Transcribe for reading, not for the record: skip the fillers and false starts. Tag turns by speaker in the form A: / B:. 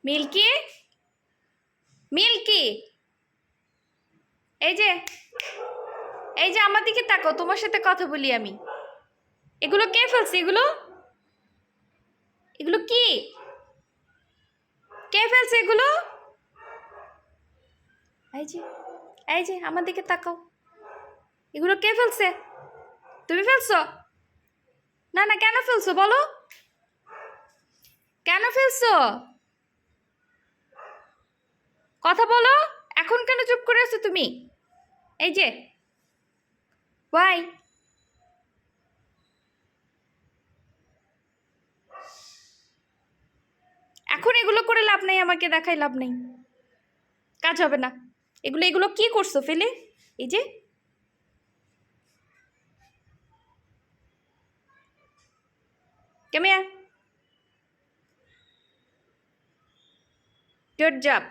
A: Milky, milky, এই যে এই যে আমার দিকে তাকাও, তোমার সাথে কথা বলি আমি। এগুলো কে ফেলছে? এগুলো এগুলো কি? কে ফেলছে এগুলো? এই যে এই যে আমার দিকে তাকাও, এগুলো কে ফেলছে? তুমি ফেলছো? না না, কেন ফেলছো বলো, কেন ফেলছো? কথা বলো। এখন কেন চুপ করে আছো তুমি? এই যে ওয়াই, এখন এগুলো করে লাভ নেই, আমাকে দেখাই লাভ নেই, কাজ হবে না। এগুলো এগুলো কি করছো ফেলে? এই যে কেমন, গুড জব।